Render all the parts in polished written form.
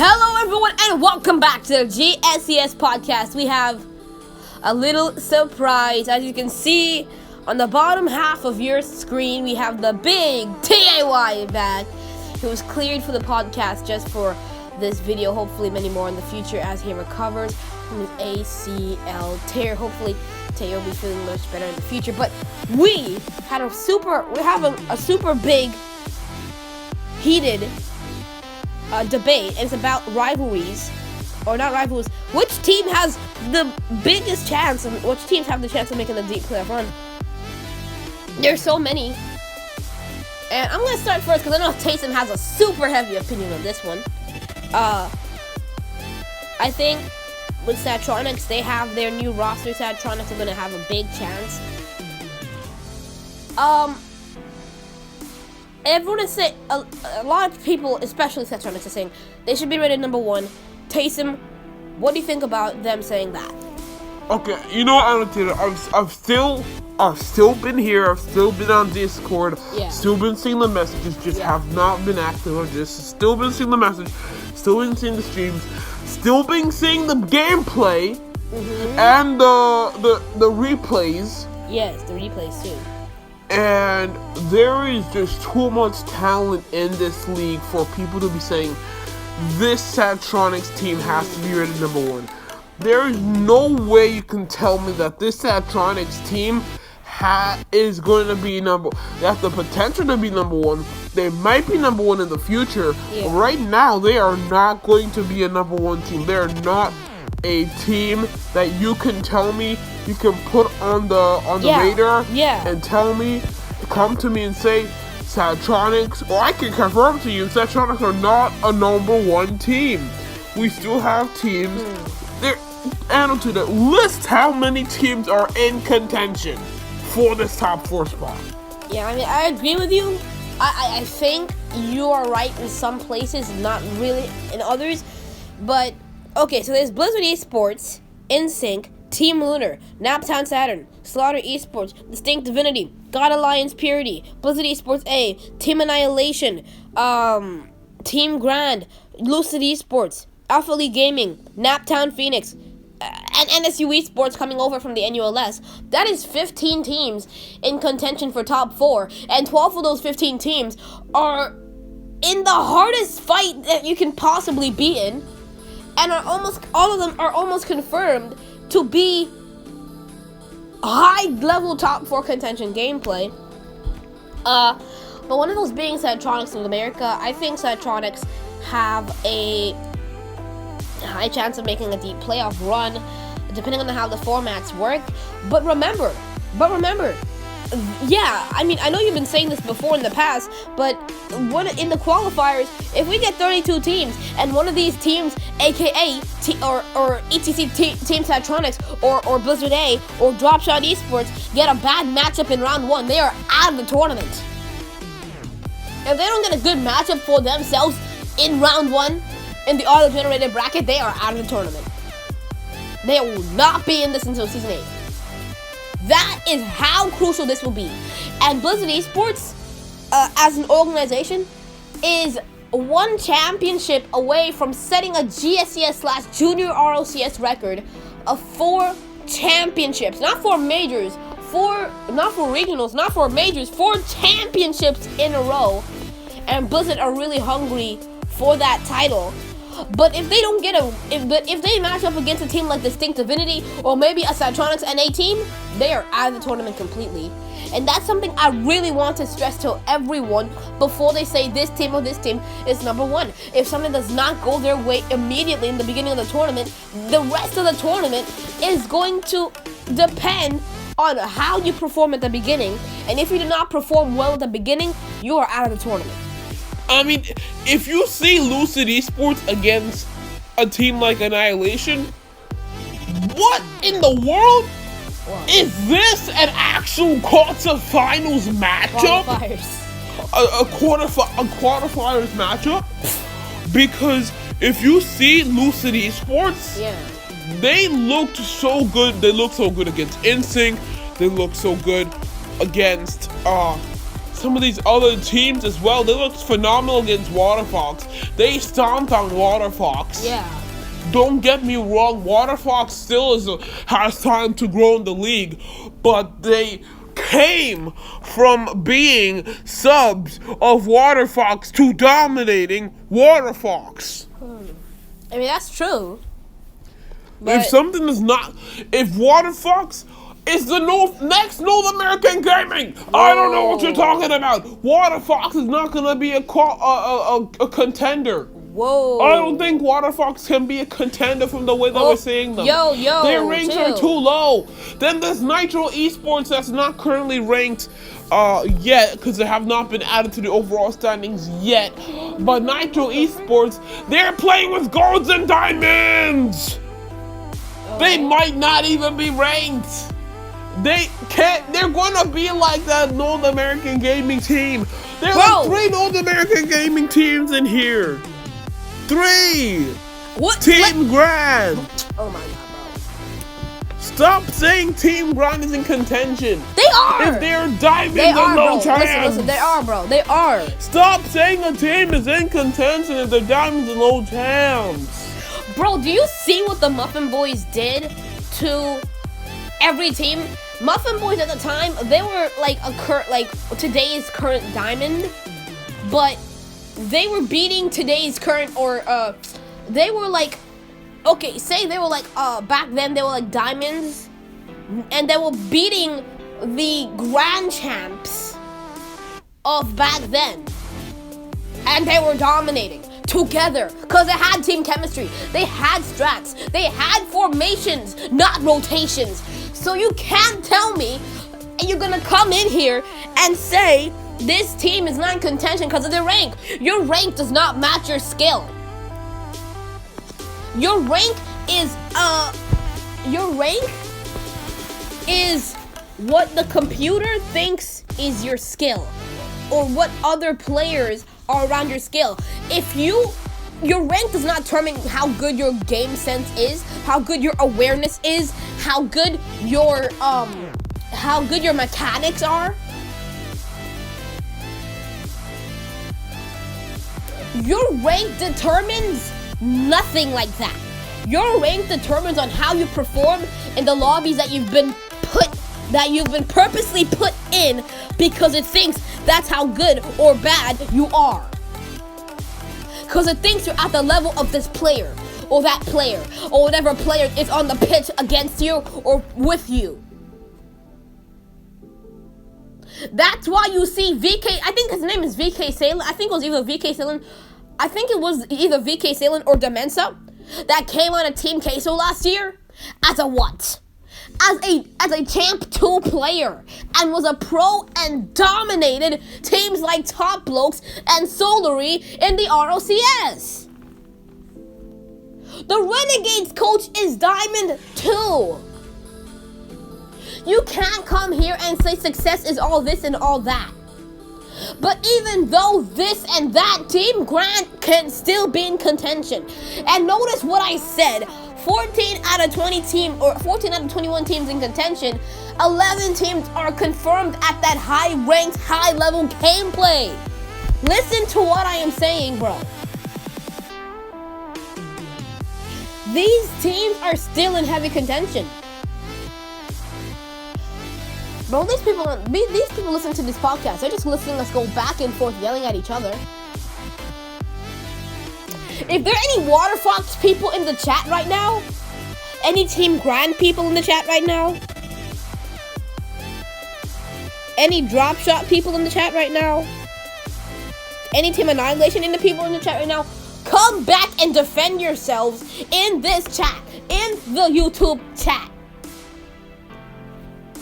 Hello everyone and welcome back to the GSCS podcast. We have a little surprise. As you can see on the bottom half of your screen, we have the big TAY back. He was cleared for the podcast just for this video. Hopefully many more in the future as he recovers from his ACL tear. Hopefully Tay will be feeling much better in the future. But we're having a super big heated debate, and it's about rivalries, or not rivalries. Which team has the biggest chance, and which teams have the chance of making the deep playoff run? There's so many, and I'm gonna start first because I know Taysom has a super heavy opinion on this one. I think with Satronics, they have their new roster. Satronics are gonna have a big chance. Everyone is saying, a lot of people, especially Satronics, are saying they should be rated number one. Taysom, what do you think about them saying that? Okay, you know what, Annotator, I've still been here, I've still been on Discord, still been seeing the messages, have not been active. I've just still been seeing the message, still been seeing the streams, still been seeing the gameplay, and the replays. Yes, the replays too. And there is just too much talent in this league for people to be saying this Satronics team has to be rated number one. There is no way you can tell me that this Satronics team is going to be they have the potential to be number one. They might be number one in the future. Yeah. Right now, they are not going to be a number one team. They are not a team that you can tell me, you can put on the radar and tell me, come to me and say Satronics, or I can confirm to you Satronics are not a number one team. We still have teams. They're to the list how many teams are in contention for this top 4 spot. Yeah, I mean, I agree with you. I think you are right in some places, not really in others. But okay, so there's Blizzard Esports, InSync, Team Lunar, Naptown Saturn, Slaughter Esports, Distinct Divinity, God Alliance Purity, Blizzard Esports A, Team Annihilation, Team Grand, Lucid Esports, Alpha League Gaming, Naptown Phoenix, and NSU Esports coming over from the NULS. That is 15 teams in contention for top 4, and 12 of those 15 teams are in the hardest fight that you can possibly be in, and all of them are almost confirmed to be high-level top 4 contention gameplay. But one of those being Satronics of America, I think Satronics have a high chance of making a deep playoff run, depending on how the formats work. But remember, yeah, I mean, I know you've been saying this before in the past, but in the qualifiers, if we get 32 teams, and one of these teams, aka or ETC Team Satronics, or Blizzard A, or Dropshot Esports, get a bad matchup in round 1, they are out of the tournament. If they don't get a good matchup for themselves in round 1, in the auto-generated bracket, they are out of the tournament. They will not be in this until Season 8. That is how crucial this will be. And Blizzard Esports, as an organization, is one championship away from setting a GSCS/Junior ROCS record of 4 championships. Not 4 majors, not 4 regionals, not 4 majors, 4 championships in a row. And Blizzard are really hungry for that title. But if they don't if they match up against a team like Distinct Divinity, or maybe a Satronics NA team, they are out of the tournament completely. And that's something I really want to stress to everyone before they say this team or this team is number one. If something does not go their way immediately in the beginning of the tournament, the rest of the tournament is going to depend on how you perform at the beginning. And if you do not perform well at the beginning, you are out of the tournament. I mean, if you see Lucid Esports against a team like Annihilation, what in the world? Is this an actual quarterfinals matchup? A quarterfinals matchup? Because if you see Lucid Esports, they looked so good. They looked so good against InSync. They looked so good against some of these other teams as well. They looked phenomenal against Water Fox. They stomped on Water Fox. Yeah. Don't get me wrong, Water Fox still has time to grow in the league, but they came from being subs of Water Fox to dominating Water Fox. I mean, that's true. If Water Fox is the next North American Gaming, I don't know what you're talking about. Water Fox is not gonna be a contender. Whoa. I don't think Water Fox can be a contender from the way that we're seeing them. Their ranks are too low. Then there's Nitro Esports that's not currently ranked yet because they have not been added to the overall standings yet. But Nitro Esports, they're playing with golds and diamonds. They might not even be ranked. They're gonna be like that North American Gaming team. There are 3 North American Gaming teams in here. 3! What? Team Grand! Oh my god, bro. Stop saying Team Grand is in contention. They are! If they're diamonds and no chance. Listen, they are, bro. They are. Stop saying a team is in contention if they're diamonds and low chance. Bro, do you see what the Muffin Boys did to every team? Muffin Boys at the time, they were like today's current diamond, but they were beating today's current, they were like, okay, say they were like, back then they were like diamonds, and they were beating the grand champs of back then, and they were dominating together, because they had team chemistry, they had strats, they had formations, not rotations. So you can't tell me you're gonna come in here and say this team is not in contention because of their rank. Your rank does not match your skill. Your rank is what the computer thinks is your skill, or what other players are around your skill. Your rank does not determine how good your game sense is, how good your awareness is, how good your mechanics are. Your rank determines nothing like that. Your rank determines on how you perform in the lobbies that you've been purposely put in because it thinks that's how good or bad you are. Because it thinks you're at the level of this player, or that player, or whatever player is on the pitch against you or with you. That's why you see VK, I think his name is VK Salen. I think it was either VK Salen or Demensa that came on a Team Queso last year as a what? As a Champ 2 player, and was a pro and dominated teams like Top Blokes and Solary in the ROCS. The Renegades coach is Diamond 2. You can't come here and say success is all this and all that. But even though this and that, Team Grant can still be in contention. And notice what I said. 14 out of 20 teams, or 14 out of 21 teams in contention. 11 teams are confirmed at that high-ranked, high-level gameplay. Listen to what I am saying, bro. These teams are still in heavy contention. Bro, these people listen to this podcast. They're just listening to us go back and forth yelling at each other. If there are any Water Fox people in the chat right now, any Team Grand people in the chat right now, any Drop Shot people in the chat right now, any Team Annihilation in the people in the chat right now, come back and defend yourselves in this chat, in the YouTube chat.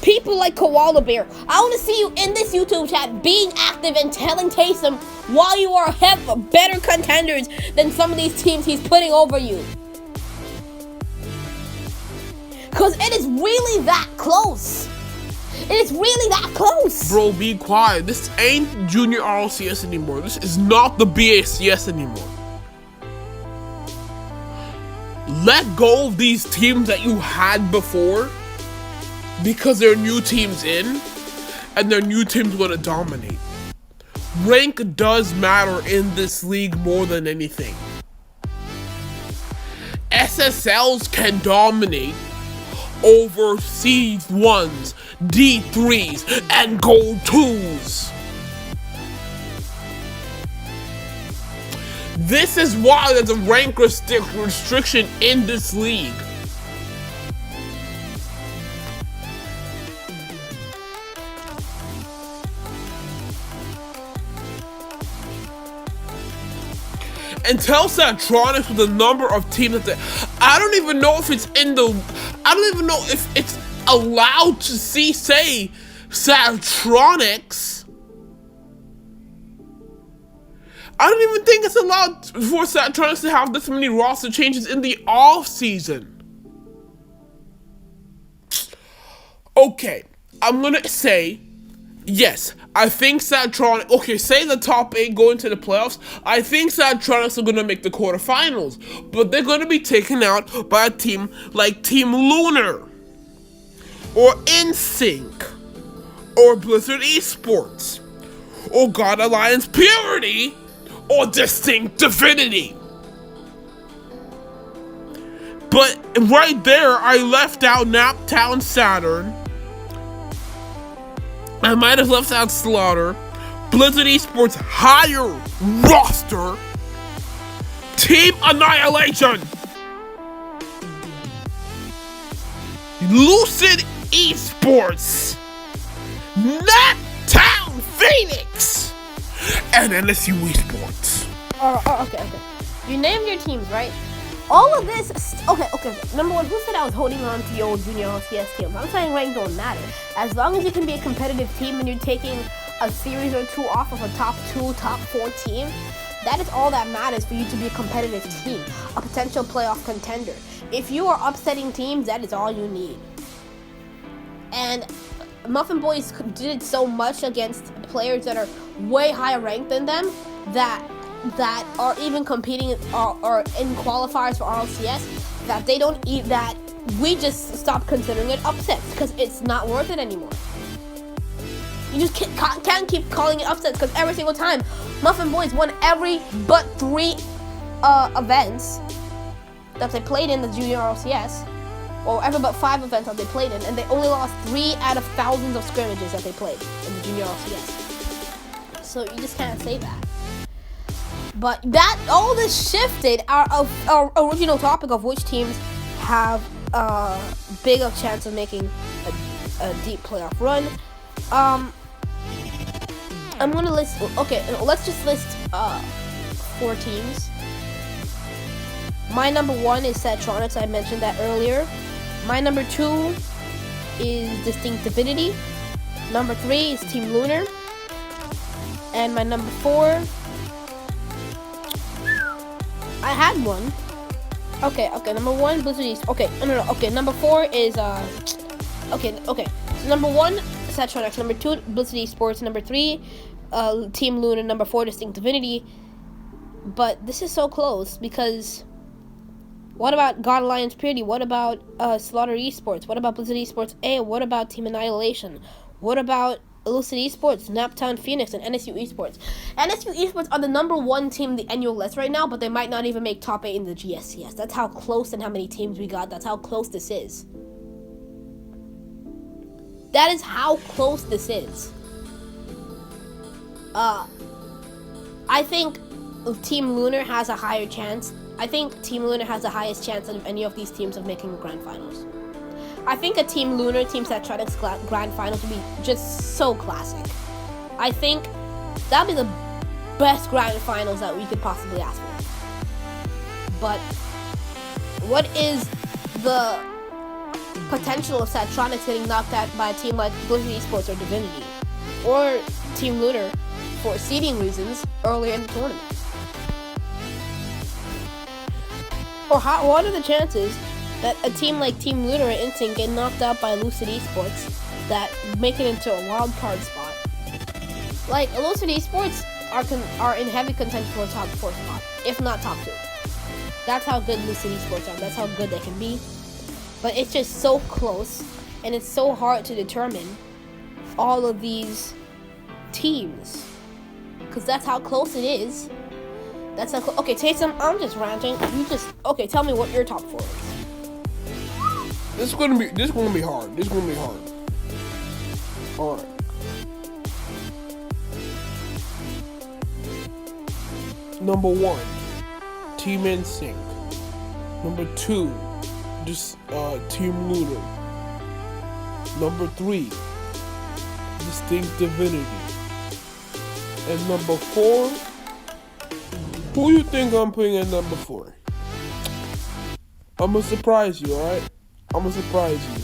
People like Koala Bear, I want to see you in this YouTube chat being active and telling Taysom why you are better contenders than some of these teams he's putting over you. Because it is really that close. It is really that close. Bro, be quiet. This ain't Junior RLCS anymore. This is not the BACS anymore. Let go of these teams that you had before, because there are new teams in, and their new teams want to dominate. rank does matter in this league more than anything. SSLs can dominate over C1s, D3s, and Gold 2s. This is why there's a rank restriction in this league. And tell Satronics with the number of teams that I don't even know if it's in the. I don't even know if it's allowed to say Satronics. I don't even think it's allowed for Satronics to have this many roster changes in the off season. Okay, I'm gonna say. Yes, I think Satronics, okay, say the top 8 go into the playoffs, I think Satronics are going to make the quarterfinals, but they're going to be taken out by a team like Team Lunar, or NSYNC, or Blizzard Esports, or God Alliance Purity, or Distinct Divinity. But right there, I left out Naptown Saturn. I might have left out Slaughter, Blizzard Esports higher roster, Team Annihilation, Lucid Esports, Naptown Phoenix, and NSU Esports. Okay. You named your teams, right? All of this, okay. Number one, who said I was holding on to your old junior GSCS teams? I'm saying rank don't matter. As long as you can be a competitive team and you're taking a series or two off of a top 2, top 4 team, that is all that matters for you to be a competitive team, a potential playoff contender. If you are upsetting teams, that is all you need. And Muffin Boys did so much against players that are way higher ranked than them that are even competing or in qualifiers for RLCS, that they don't eat, that we just stop considering it upsets because it's not worth it anymore. You just can't keep calling it upsets because every single time Muffin Boys won every but 3 events that they played in the junior RLCS, or every but 5 events that they played in, and they only lost 3 out of thousands of scrimmages that they played in the junior RLCS. So you just can't say that. But that all this shifted our original topic of which teams have a bigger chance of making a deep playoff run. I'm gonna list. Okay, let's just list 4 teams. My number 1 is Satronics. I mentioned that earlier. My number 2 is Distinct Divinity. Number 3 is Team Lunar. And my number 4. I had one. Okay. Number 1, Blizzard East. Okay, no. Okay, number 4 is Okay. So number 1, Satronics. Number 2, Blizzard Esports. Number 3, Team Luna. Number 4, Distinct Divinity. But this is so close because what about God Alliance Purity? What about Slaughter Esports? What about Blizzard Esports A? What about Team Annihilation? What about Lucid Esports, Naptown Phoenix, and NSU Esports? NSU Esports are the number 1 team in the annual list right now, but they might not even make top 8 in the GSCS. That's how close and how many teams we got. That's how close this is. That is how close this is. I think Team Lunar has a higher chance. I think Team Lunar has the highest chance of any of these teams of making the grand finals. I think a Team Lunar, Team Satronics grand finals would be just so classic. I think that would be the best grand finals that we could possibly ask for. But what is the potential of Satronics getting knocked out by a team like Blizzard Esports or Divinity or Team Lunar for seeding reasons earlier in the tournament? Or what are the chances that a team like Team Lunar or NSYNC get knocked out by Lucid Esports that make it into a wild card spot? Like, Lucid Esports are in heavy contention for a top 4 spot, if not top 2. That's how good Lucid Esports are. That's how good they can be. But it's just so close, and it's so hard to determine all of these teams. because that's how close it is. That's how close. Okay, Taysom, I'm just ranting. Okay, tell me what your top 4 is. This is gonna be hard. All right. Number 1, Team NSYNC. Number 2, just Team Lunar. Number 3, Distinct Divinity. And number 4, who you think I'm putting at number 4? I'ma surprise you, alright? I'ma surprise you.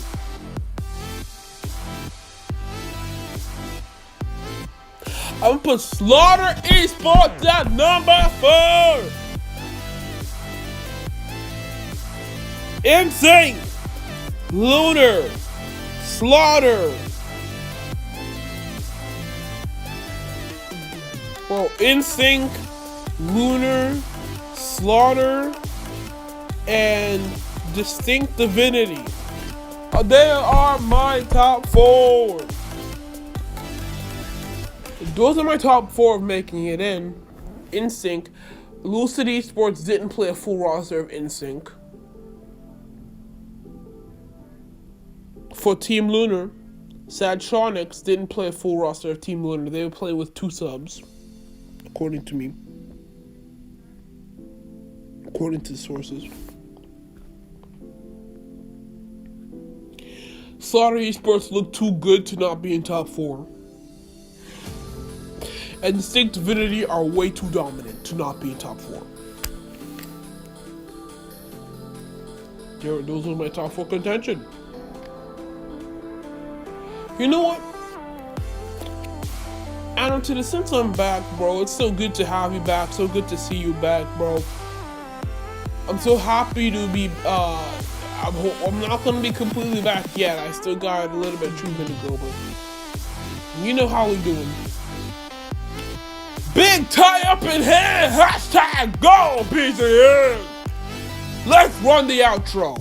I'm gonna put Slaughter Esports at number 4. NSYNC, Lunar, Slaughter. Well, NSYNC, Lunar, Slaughter, and Distinct Divinity. They are my top 4. Those are my top 4 of making it in. NSYNC. Lucid Esports didn't play a full roster of NSYNC. For Team Lunar, Sadtronics didn't play a full roster of Team Lunar. They would play with 2 subs, according to me. According to the sources. Slaughter Esports looked too good to not be in top 4. And Distinct Divinity are way too dominant to not be in top 4. Those are my top 4 contention. You know what? Adam, since I'm back, bro, it's so good to have you back. So good to see you back, bro. I'm so happy to be, I'm not going to be completely back yet. I still got a little bit of treatment to go, but you know how we doing. Big tie up in here! Hashtag go, piece of head! Let's run the outro.